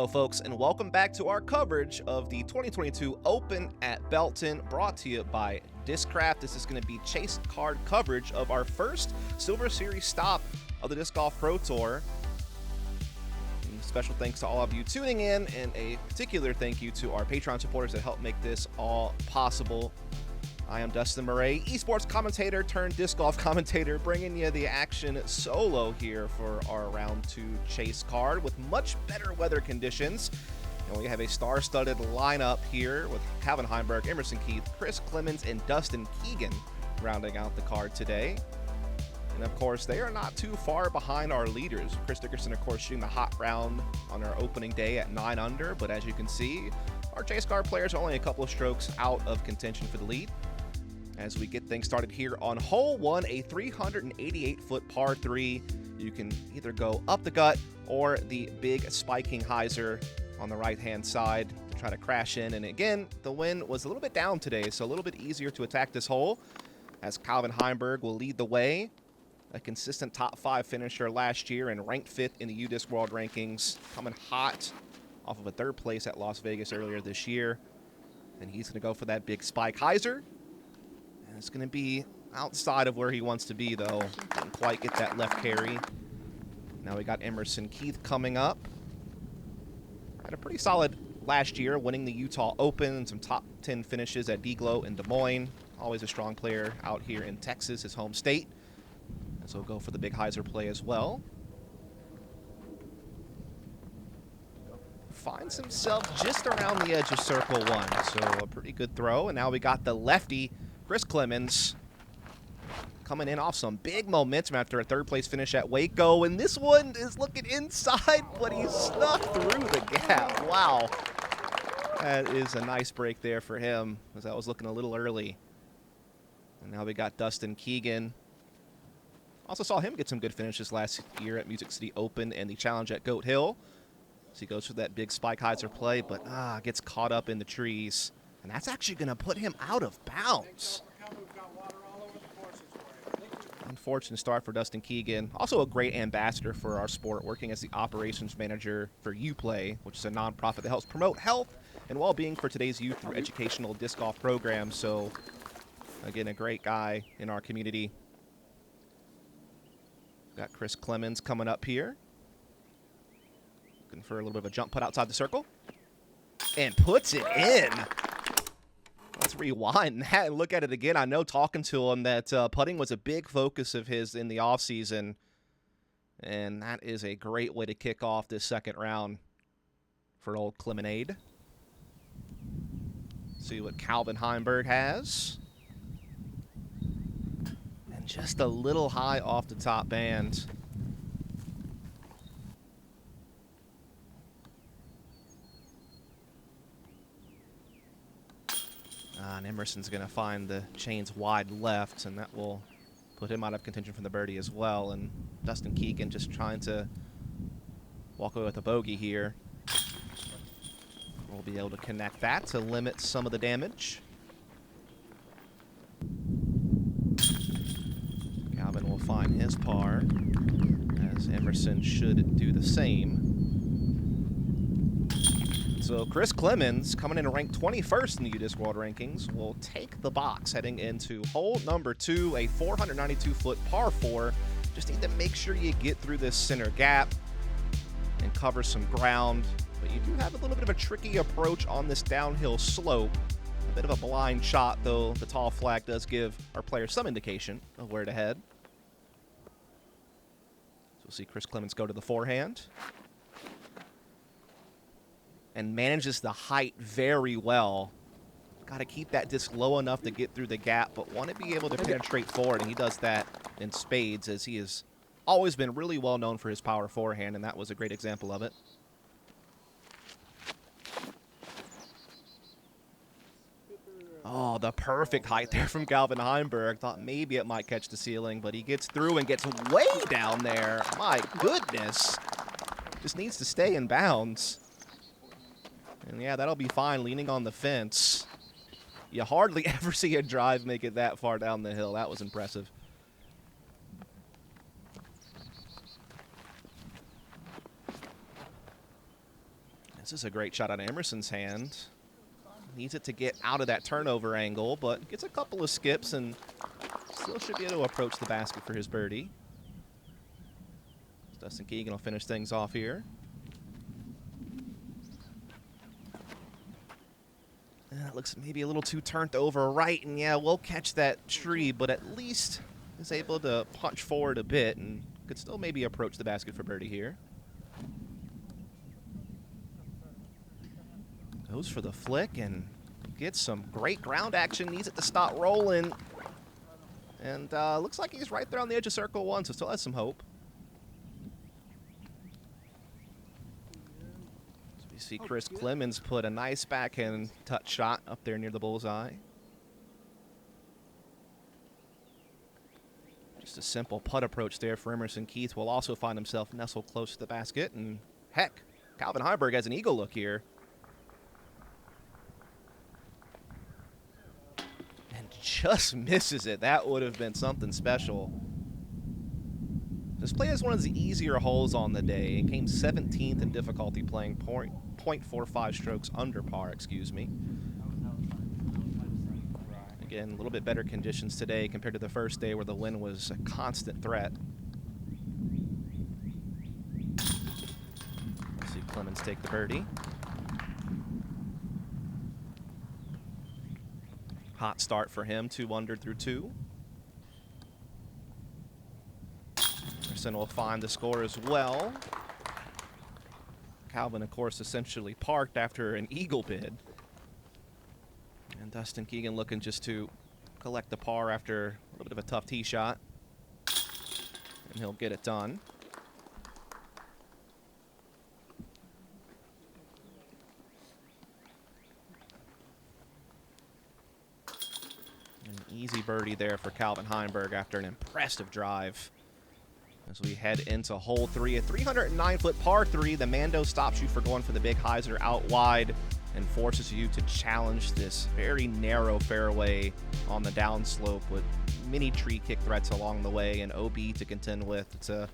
Hello folks, and welcome back to our coverage of the 2022 Open at Belton, brought to you by Discraft. This is going to be chase card coverage of our first Silver Series stop of the Disc Golf Pro Tour. And special thanks to all of you tuning in, and a particular thank you to our Patreon supporters that help make this all possible. I am Dustin Mouret, esports commentator turned disc golf commentator, bringing you the action solo here for our round 2 chase card with much better weather conditions. And we have a star-studded lineup here with Calvin Heimburg, Emerson Keith, Chris Clemons, and Dustin Keegan rounding out the card today. And of course, they are not too far behind our leaders. Chris Dickerson, of course, shooting the hot round on our opening day at 9 under, but as you can see, our chase card players are only a couple of strokes out of contention for the lead. As we get things started here on hole 1, a 388-foot par 3. You can either go up the gut or the big spiking hyzer on the right-hand side to try to crash in. And again, the wind was a little bit down today, so a little bit easier to attack this hole, as Calvin Heimburg will lead the way. A consistent top 5 finisher last year and ranked 5th in the UDisc World Rankings, coming hot off of a 3rd place at Las Vegas earlier this year. And he's going to go for that big spike hyzer. It's going to be outside of where he wants to be, though. Didn't quite get that left carry. Now we got Emerson Keith coming up. Had a pretty solid last year, winning the Utah Open and some top 10 finishes at D-Glow in Des Moines. Always a strong player out here in Texas, his home state. And so we'll go for the big hyzer play as well. Finds himself just around the edge of circle 1, so a pretty good throw. And now we got the lefty, Chris Clemons, coming in off some big momentum after a 3rd place finish at Waco, and this one is looking inside, but he snuck through the gap. Wow. That is a nice break there for him, as that was looking a little early. And now we got Dustin Keegan. Also saw him get some good finishes last year at Music City Open and the challenge at Goat Hill. So he goes for that big spike hyzer play, but gets caught up in the trees. And that's actually going to put him out of bounds. Unfortunate start for Dustin Keegan. Also a great ambassador for our sport, working as the operations manager for UPlay, which is a nonprofit that helps promote health and well-being for today's youth through educational disc golf programs. So, again, a great guy in our community. Got Chris Clemons coming up here. Looking for a little bit of a jump putt outside the circle. And puts it in. Let's rewind that and look at it again. I know talking to him that putting was a big focus of his in the offseason. And that is a great way to kick off this second round for old Clemonade. See what Calvin Heimburg has. And just a little high off the top band. And Emerson's going to find the chains wide left, and that will put him out of contention from the birdie as well. And Dustin Keegan just trying to walk away with a bogey here. We'll be able to connect that to limit some of the damage. Calvin will find his par, as Emerson should do the same. So Chris Clemons, coming in ranked 21st in the UDisc World Rankings, will take the box heading into hole number 2, a 492-foot par 4. Just need to make sure you get through this center gap and cover some ground. But you do have a little bit of a tricky approach on this downhill slope. A bit of a blind shot, though the tall flag does give our players some indication of where to head. So we'll see Chris Clemons go to the forehand. And manages the height very well. Got to keep that disc low enough to get through the gap, but want to be able to penetrate forward, and he does that in spades, as he has always been really well known for his power forehand, and that was a great example of it. Oh, the perfect height there from Calvin Heimburg. Thought maybe it might catch the ceiling, but he gets through and gets way down there. My goodness. Just needs to stay in bounds. And yeah, that'll be fine, leaning on the fence. You hardly ever see a drive make it that far down the hill. That was impressive. This is a great shot out of Emerson's hand. Needs it to get out of that turnover angle, but gets a couple of skips and still should be able to approach the basket for his birdie. Dustin Keegan will finish things off here. That looks maybe a little too turned over right, and yeah, we'll catch that tree, but at least is able to punch forward a bit and could still maybe approach the basket for birdie here. Goes for the flick and gets some great ground action. Needs it to stop rolling. And looks like he's right there on the edge of circle one, so still has some hope. So we see Chris Clemons put a nice backhand touch shot up there near the bullseye. Just a simple putt approach there for Emerson Keith. Will also find himself nestled close to the basket. And heck, Calvin Heimburg has an eagle look here. Just misses it. That would have been something special. This play is one of the easier holes on the day. It came 17th in difficulty, playing 0.45 strokes under par, excuse me. Again, a little bit better conditions today compared to the first day where the wind was a constant threat. We'll see Clemons take the birdie. Hot start for him, 2 under through 2. Emerson will find the score as well. Calvin, of course, essentially parked after an eagle bid. And Dustin Keegan looking just to collect the par after a little bit of a tough tee shot. And he'll get it done. Easy birdie there for Calvin Heimburg after an impressive drive. As we head into hole 3, a 309-foot par 3, the Mando stops you for going for the big hyzer out wide and forces you to challenge this very narrow fairway on the downslope with many tree kick threats along the way and OB to contend with. It's a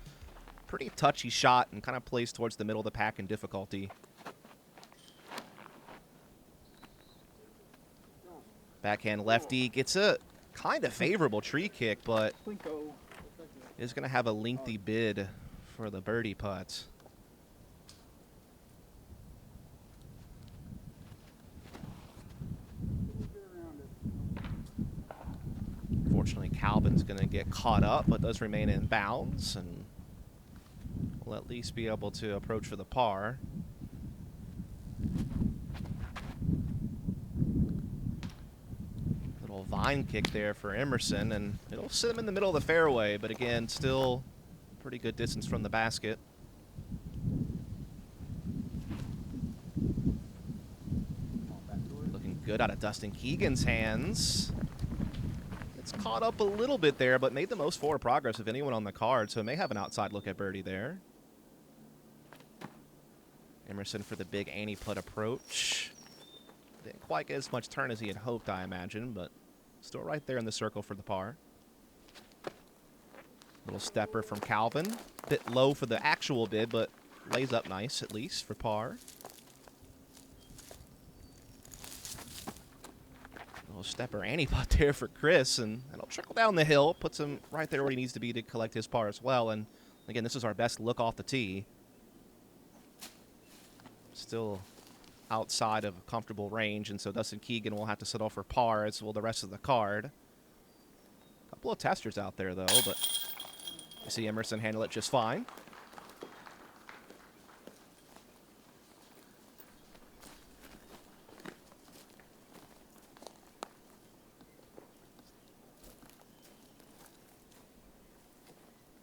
pretty touchy shot and kind of plays towards the middle of the pack in difficulty. Backhand lefty gets a kind of favorable tree kick, but is going to have a lengthy bid for the birdie putt. Unfortunately, Calvin's going to get caught up, but does remain in bounds, and will at least be able to approach for the par. Vine kick there for Emerson, and it'll sit him in the middle of the fairway, but again, still pretty good distance from the basket. Looking good out of Dustin Keegan's hands. It's caught up a little bit there, but made the most forward progress of anyone on the card, so may have an outside look at birdie there. Emerson for the big anti-putt approach. Didn't quite get as much turn as he had hoped, I imagine, but still right there in the circle for the par. Little stepper from Calvin. Bit low for the actual bid, but lays up nice, at least, for par. Little stepper anti-putt there for Chris, and it'll trickle down the hill. Puts him right there where he needs to be to collect his par as well. And again, this is our best look off the tee. Still outside of a comfortable range, and so Dustin Keegan will have to settle for par, as will the rest of the card. A couple of testers out there, though, but you see Emerson handle it just fine.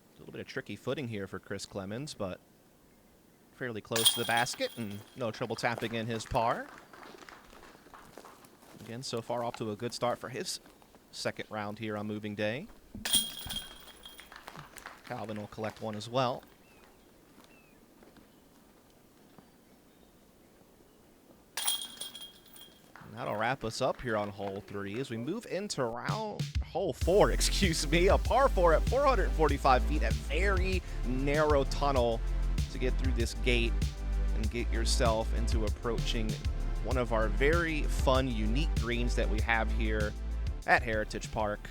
A little bit of tricky footing here for Chris Clemons, but fairly close to the basket and no trouble tapping in his par. Again, so far off to a good start for his second round here on moving day. Calvin will collect one as well. And that'll wrap us up here on hole 3 as we move into hole 4, excuse me, a par 4 at 445 feet, a very narrow tunnel to get through this gate. and get yourself into approaching one of our very fun, unique greens that we have here at Heritage Park.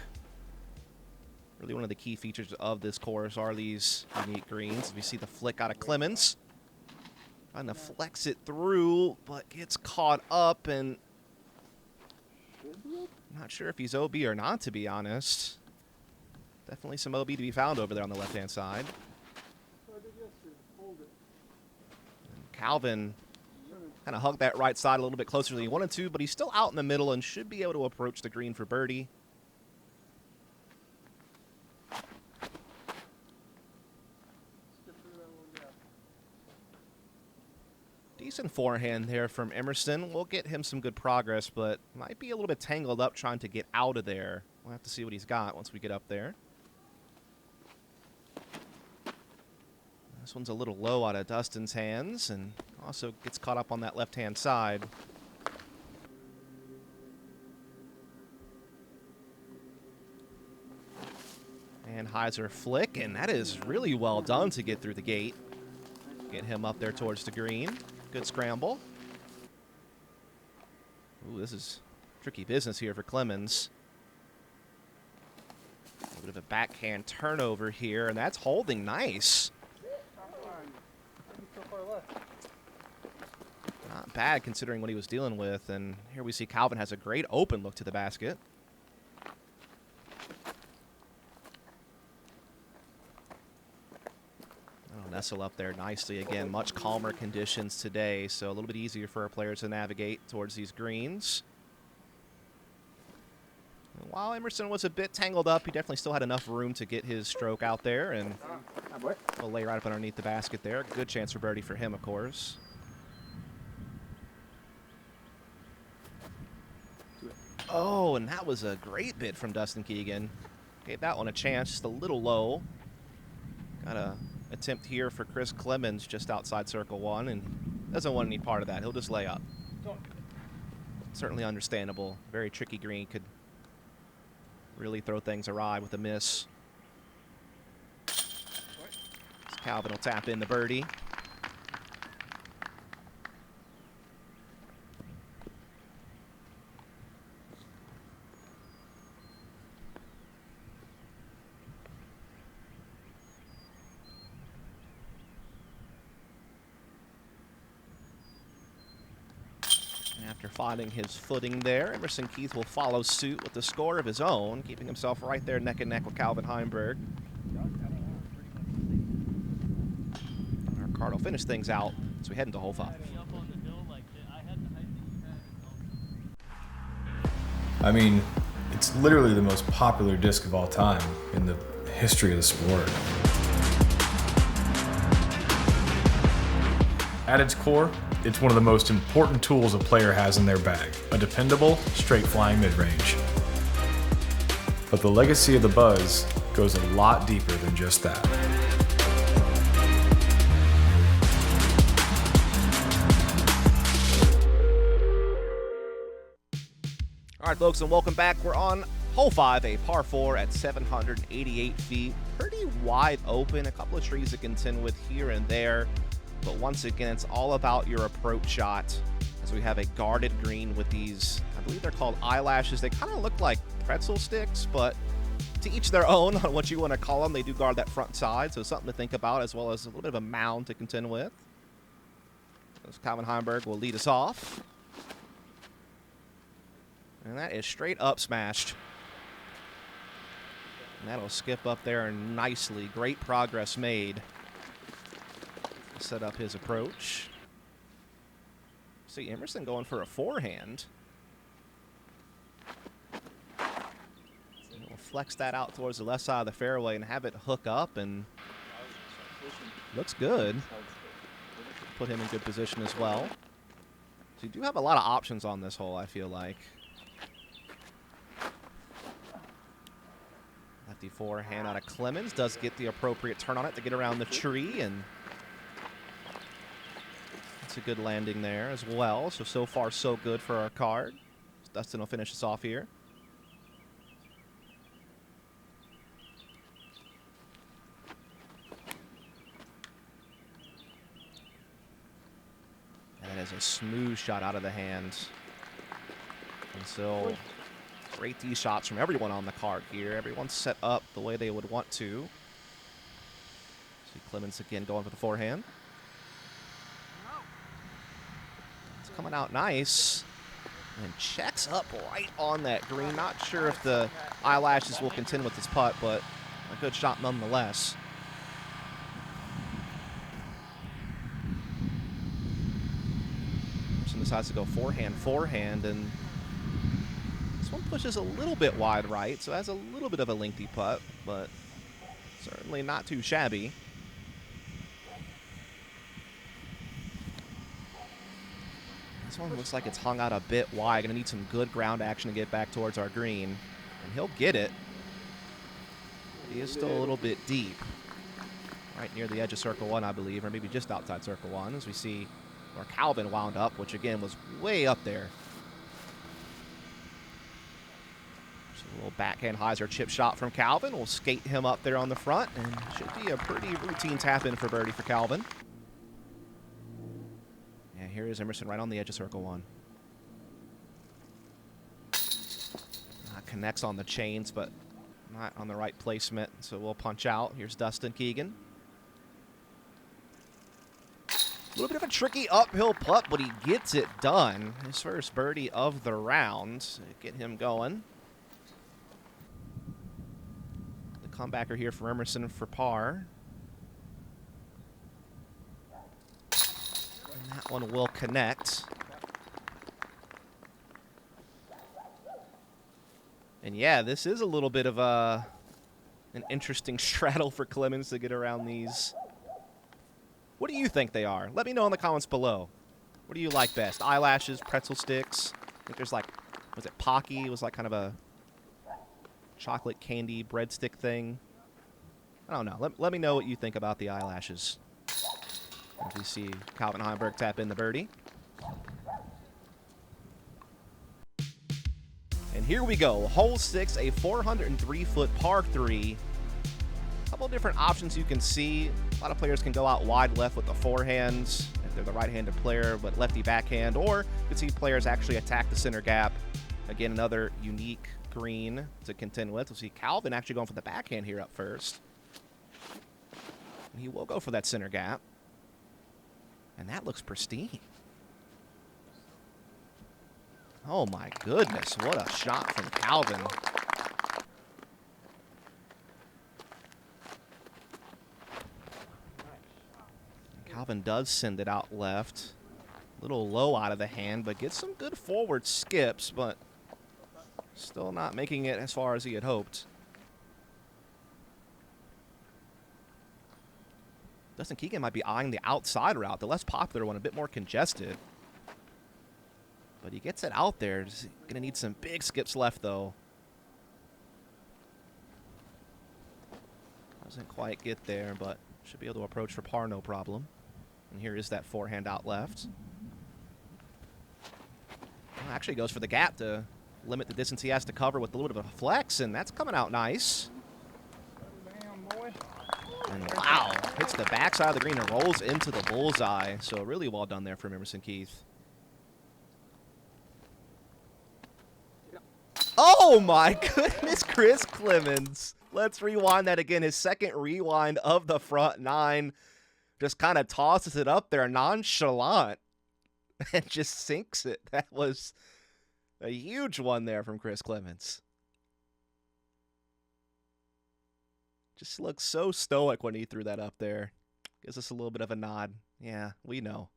Really one of the key features of this course are these unique greens. We see the flick out of Clemons. Trying to flex it through, but gets caught up, and I'm not sure if he's OB or not, to be honest. Definitely some OB to be found over there on the left-hand side. And Calvin kind of hugged that right side a little bit closer than he wanted to, but he's still out in the middle and should be able to approach the green for birdie. Decent forehand there from Emerson. We'll get him some good progress, but might be a little bit tangled up trying to get out of there. We'll have to see what he's got once we get up there. This one's a little low out of Dustin's hands, and also gets caught up on that left-hand side. And Heiser flick, and that is really well done to get through the gate. Get him up there towards the green. Good scramble. Ooh, this is tricky business here for Clemons. A little bit of a backhand turnover here, and that's holding nice. Not bad considering what he was dealing with, and here we see Calvin has a great open look to the basket. Nestle up there nicely again. Much calmer conditions today, so a little bit easier for our players to navigate towards these greens. And while Emerson was a bit tangled up, he definitely still had enough room to get his stroke out there, and we'll lay right up underneath the basket there. Good chance for birdie for him, of course. Oh, and that was a great bit from Dustin Keegan. Gave that one a chance, just a little low. Got a attempt here for Chris Clemons just outside circle one, and doesn't want any part of that. He'll just lay up. Certainly understandable. Very tricky green. Could really throw things awry with a miss. Calvin will tap in the birdie. After finding his footing there, Emerson Keith will follow suit with the score of his own, keeping himself right there neck and neck with Calvin Heimburg. Our card will finish things out as we head into hole 5. I mean, it's literally the most popular disc of all time in the history of the sport. At its core, it's one of the most important tools a player has in their bag, a dependable, straight-flying mid-range. But the legacy of the Buzz goes a lot deeper than just that. All right, folks, and welcome back. We're on hole 5, a par 4 at 788 feet. Pretty wide open, a couple of trees to contend with here and there. But once again, it's all about your approach shot, as we have a guarded green with these, I believe they're called eyelashes. They kind of look like pretzel sticks, but to each their own on what you want to call them. They do guard that front side, so something to think about, as well as a little bit of a mound to contend with. So Calvin Heimburg will lead us off. And that is straight up smashed. And that'll skip up there nicely. Great progress made. Set up his approach. See Emerson going for a forehand. We'll flex that out towards the left side of the fairway and have it hook up, and looks good. Put him in good position as well. So you do have a lot of options on this hole, I feel like. Lefty forehand out of Clemons does get the appropriate turn on it to get around the tree, and a good landing there as well. So far, so good for our card. Dustin will finish us off here. a smooth shot out of the hand. And so, great tee shots from everyone on the card here. Everyone's set up the way they would want to. See Clemons again going for the forehand. It's coming out nice. And checks up right on that green. Not sure if the eyelashes will contend with this putt, but a good shot nonetheless. Emerson decides to go forehand, and this one pushes a little bit wide right, so it has a little bit of a lengthy putt, but certainly not too shabby. This one looks like it's hung out a bit wide. Going to need some good ground action to get back towards our green. And he'll get it. But he is still a little bit deep. Right near the edge of circle one, I believe, or maybe just outside circle one, as we see where Calvin wound up, which again was way up there. Just a little backhand hyzer chip shot from Calvin. We'll skate him up there on the front, and should be a pretty routine tap in for birdie for Calvin. And here is Emerson right on the edge of circle one. Connects on the chains, but not on the right placement, so we'll punch out. Here's Dustin Keegan. A little bit of a tricky uphill putt, but he gets it done. His first birdie of the round. Get him going. The comebacker here for Emerson for par. And that one will connect. And yeah, this is a little bit of an interesting straddle for Clemons to get around these. What do you think they are? Let me know in the comments below. What do you like best? Eyelashes, pretzel sticks? I think there's like, was it Pocky? It was like kind of a chocolate candy breadstick thing. I don't know. Let me know what you think about the eyelashes. As we see Calvin Heimburg tap in the birdie. And here we go. Hole 6, a 403-foot par 3. A couple different options you can see. A lot of players can go out wide left with the forehands if they're the right-handed player, but lefty backhand. Or you can see players actually attack the center gap. Again, another unique green to contend with. We'll see Calvin actually going for the backhand here up first. And he will go for that center gap. And that looks pristine. Oh my goodness, what a shot from Calvin. Calvin does send it out left. A little low out of the hand, but gets some good forward skips, but still not making it as far as he had hoped. Dustin Keegan might be eyeing the outside route, the less popular one, a bit more congested. But he gets it out there. Just going to need some big skips left, though. Doesn't quite get there, but should be able to approach for par, no problem. And here is that forehand out left. Well, actually goes for the gap to limit the distance he has to cover with a little bit of a flex, and that's coming out nice. And wow, hits the backside of the green and rolls into the bullseye. So really well done there from Emerson Keith. Oh my goodness, Chris Clemons. Let's rewind that again. His second rewind of the front nine. Just kind of tosses it up there nonchalant and just sinks it. That was a huge one there from Chris Clemons. Just looks so stoic when he threw that up there. Gives us a little bit of a nod. Yeah, we know.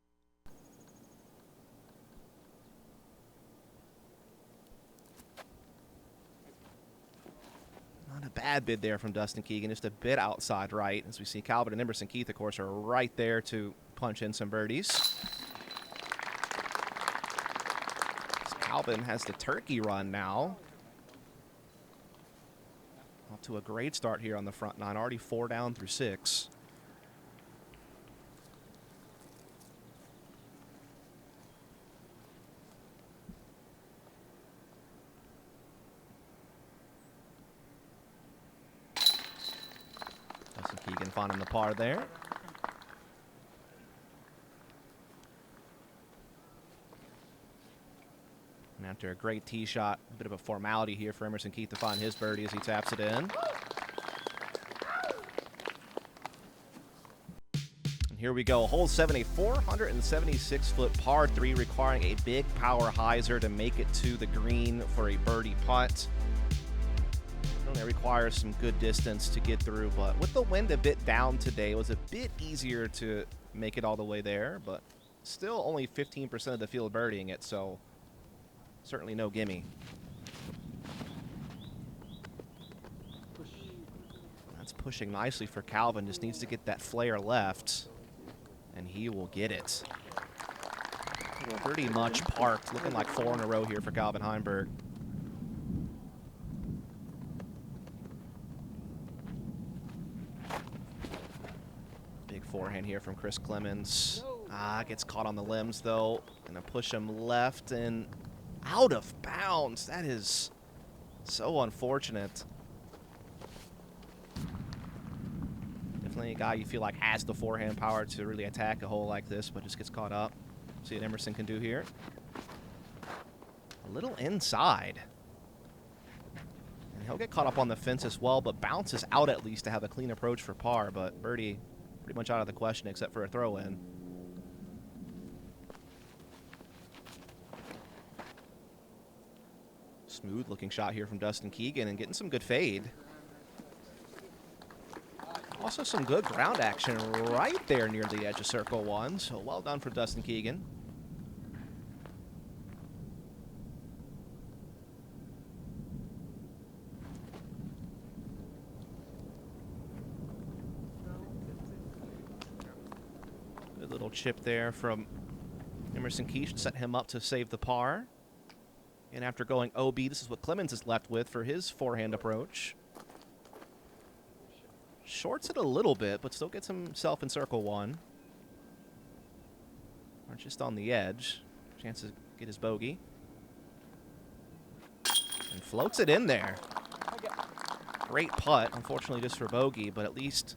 Not a bad bid there from Dustin Keegan, just a bit outside right. As we see Calvin and Emerson Keith, of course, are right there to punch in some birdies. As Calvin has the turkey run now. Off to a great start here on the front nine, already 4 down through 6. Dustin Keegan finding the par there. After a great tee shot, a bit of a formality here for Emerson Keith to find his birdie as he taps it in. And here we go, hole 7, a 476-foot par 3 requiring a big power hyzer to make it to the green for a birdie putt. It requires some good distance to get through, but with the wind a bit down today, it was a bit easier to make it all the way there, but still only 15% of the field birdieing it, so certainly no gimme. That's pushing nicely for Calvin, just needs to get that flare left, and he will get it. Pretty much parked, looking like 4 in a row here for Calvin Heimburg. Forehand here from Chris Clemons. Gets caught on the limbs though. Gonna push him left and out of bounds. That is so unfortunate. Definitely a guy you feel like has the forehand power to really attack a hole like this, but just gets caught up. See what Emerson can do here. A little inside. And he'll get caught up on the fence as well, but bounces out at least to have a clean approach for par, but birdie pretty much out of the question except for a throw-in. Smooth looking shot here from Dustin Keegan and getting some good fade. Also some good ground action right there near the edge of circle 1, so well done for Dustin Keegan. Little chip there from Emerson Keith should set him up to save the par. And after going OB, this is what Clemons is left with for his forehand approach. Shorts it a little bit, but still gets himself in circle 1. Or just on the edge. Chance to get his bogey. And floats it in there. Great putt, unfortunately just for bogey, but at least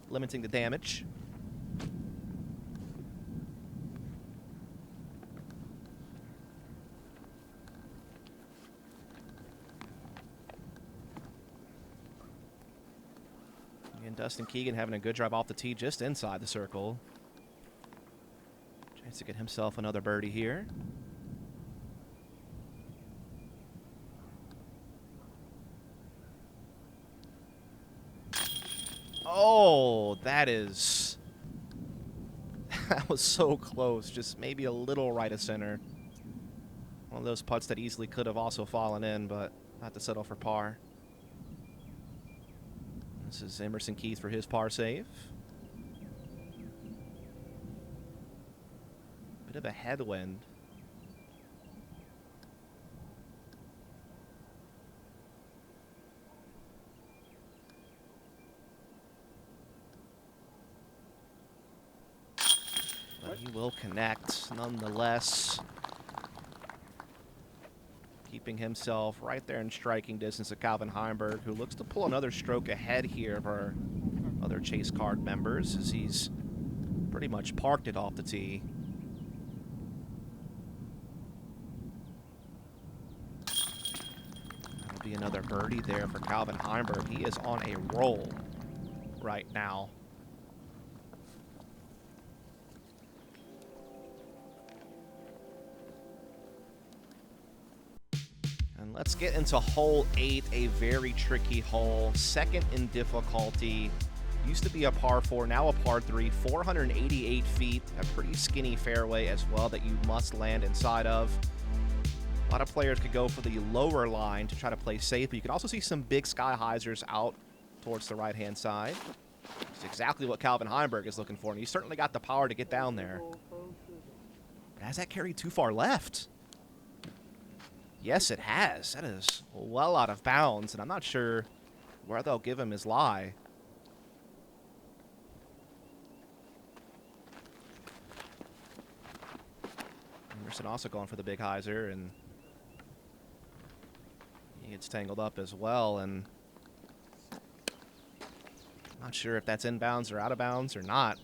limiting the damage. Dustin Keegan having a good drive off the tee just inside the circle. Chance to get himself another birdie here. Oh, that was so close. Just maybe a little right of center. One of those putts that easily could have also fallen in, but not to settle for par. This is Emerson Keith for his par save. Bit of a headwind. But he will connect nonetheless. Keeping himself right there in striking distance of Calvin Heimburg, who looks to pull another stroke ahead here of our other chase card members as he's pretty much parked it off the tee. That'll be another birdie there for Calvin Heimburg. He is on a roll right now. Let's get into hole 8, a very tricky hole. Second in difficulty. Used to be a par 4, now a par 3. 488 feet, a pretty skinny fairway as well that you must land inside of. A lot of players could go for the lower line to try to play safe, but you can also see some big sky hyzers out towards the right-hand side. It's exactly what Calvin Heimburg is looking for, and he's certainly got the power to get down there. But has that carried too far left? Yes, it has. That is well out of bounds, and I'm not sure where they'll give him his lie. Emerson also going for the big hyzer, and he gets tangled up as well, and I'm not sure if that's inbounds or out of bounds or not.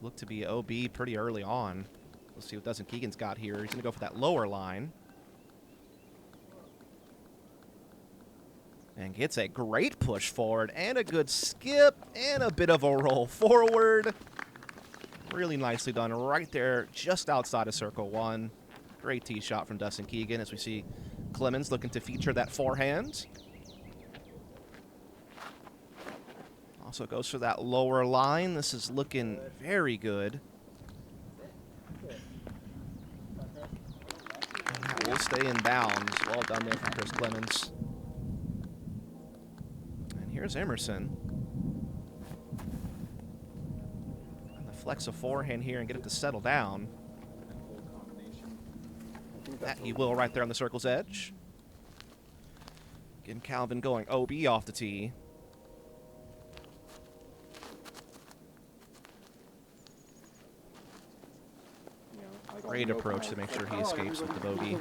Looked to be OB pretty early on. Let's see what Dustin Keegan's got here. He's going to go for that lower line. And gets a great push forward and a good skip and a bit of a roll forward. Really nicely done right there just outside of circle one. Great tee shot from Dustin Keegan as we see Clemons looking to feature that forehand. Also goes for that lower line. This is looking very good. We'll stay in bounds. Well done there from Chris Clemons. And here's Emerson. And the flex of forehand here and get it to settle down. That he will right there on the circle's edge. Again, Calvin going OB off the tee. Great approach to make sure he escapes with the bogey.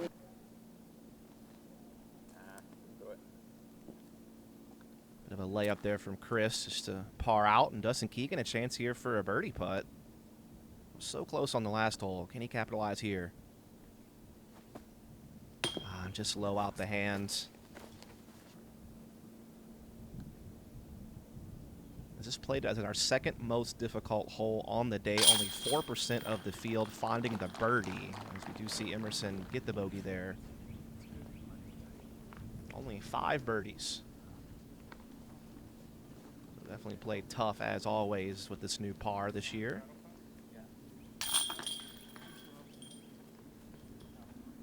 Bit of a layup there from Chris just to par out, and Dustin Keegan a chance here for a birdie putt. So close on the last hole. Can he capitalize here? Just low out the hands. This is played as our second most difficult hole on the day. Only 4% of the field finding the birdie. As we do see Emerson get the bogey there. Only 5 birdies. Definitely played tough as always with this new par this year.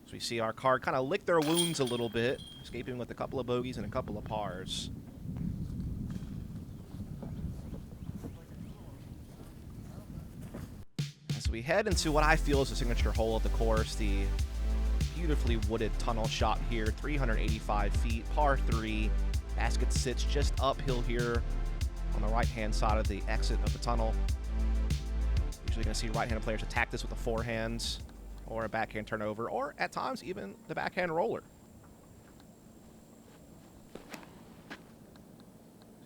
So we see our card kind of lick their wounds a little bit, escaping with a couple of bogeys and a couple of pars. As we head into what I feel is the signature hole of the course, the beautifully wooded tunnel shot here, 385 feet, par 3. Basket sits just uphill here on the right-hand side of the exit of the tunnel. Usually going to see right-handed players attack this with a forehand or a backhand turnover, or at times even the backhand roller.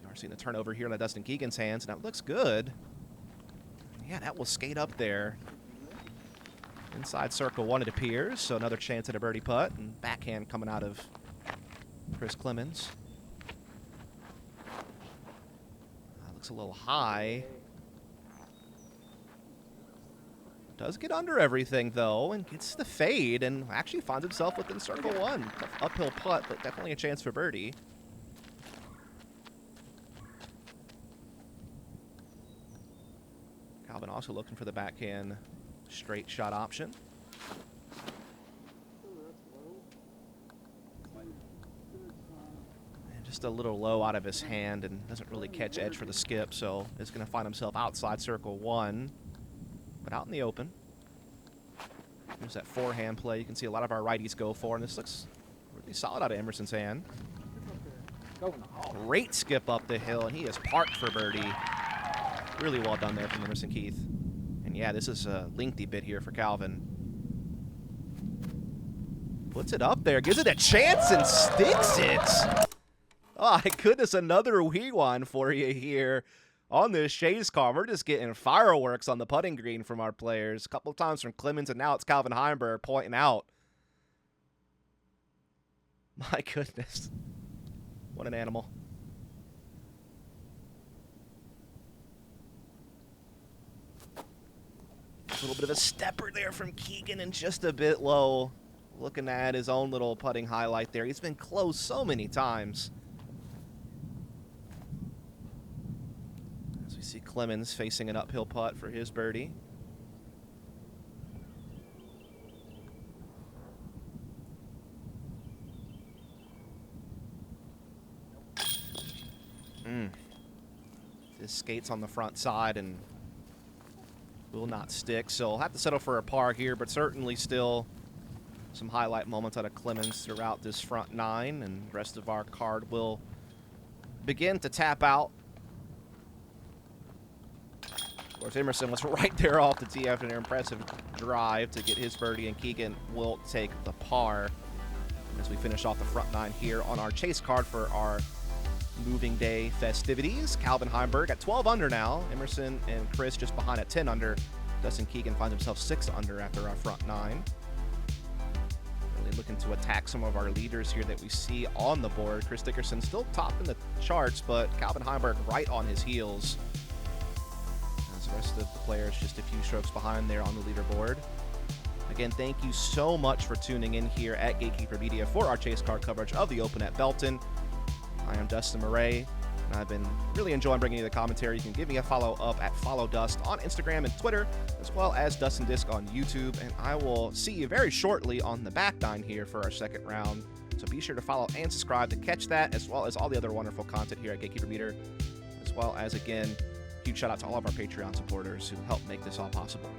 We're seeing the turnover here in the Dustin Keegan's hands, and that looks good. Yeah, that will skate up there. Inside circle one, it appears, so another chance at a birdie putt, and backhand coming out of Chris Clemons. Looks a little high. Does get under everything, though, and gets the fade, and actually finds himself within circle one. Tough uphill putt, but definitely a chance for birdie. Calvin also looking for the backhand straight shot option. And just a little low out of his hand and doesn't really catch edge for the skip, so is going to find himself outside circle one, but out in the open. There's that forehand play you can see a lot of our righties go for, and this looks really solid out of Emerson's hand. Great skip up the hill, and he is parked for birdie. Really well done there from Emerson Keith. And yeah, this is a lengthy bit here for Calvin. Puts it up there, gives it a chance, and sticks it. Oh, my goodness, another wee one for you here on this Chase car. We're just getting fireworks on the putting green from our players. A couple of times from Clemons, and now it's Calvin Heimburg pointing out. My goodness. What an animal. A little bit of a stepper there from Keegan and just a bit low. Looking at his own little putting highlight there. He's been close so many times. As we see Clemons facing an uphill putt for his birdie. This skates on the front side and will not stick, so he'll have to settle for a par here, but certainly still some highlight moments out of Clemons throughout this front nine, and the rest of our card will begin to tap out. Of course, Emerson was right there off the tee after an impressive drive to get his birdie, and Keegan will take the par as we finish off the front nine here on our chase card for our moving day festivities. Calvin Heimburg at 12 under now. Emerson and Chris just behind at 10 under. Dustin Keegan finds himself 6 under after our front 9. Really looking to attack some of our leaders here that we see on the board. Chris Dickerson still top in the charts, but Calvin Heimburg right on his heels. As the rest of the players just a few strokes behind there on the leaderboard. Again, thank you so much for tuning in here at Gatekeeper Media for our chase card coverage of the Open at Belton. I am Dustin Mouret, and I've been really enjoying bringing you the commentary. You can give me a follow up at FollowDust on Instagram and Twitter, as well as Dustin Disc on YouTube. And I will see you very shortly on the back nine here for our second round. So be sure to follow and subscribe to catch that, as well as all the other wonderful content here at Gatekeeper Meter, as well as, again, huge shout out to all of our Patreon supporters who help make this all possible.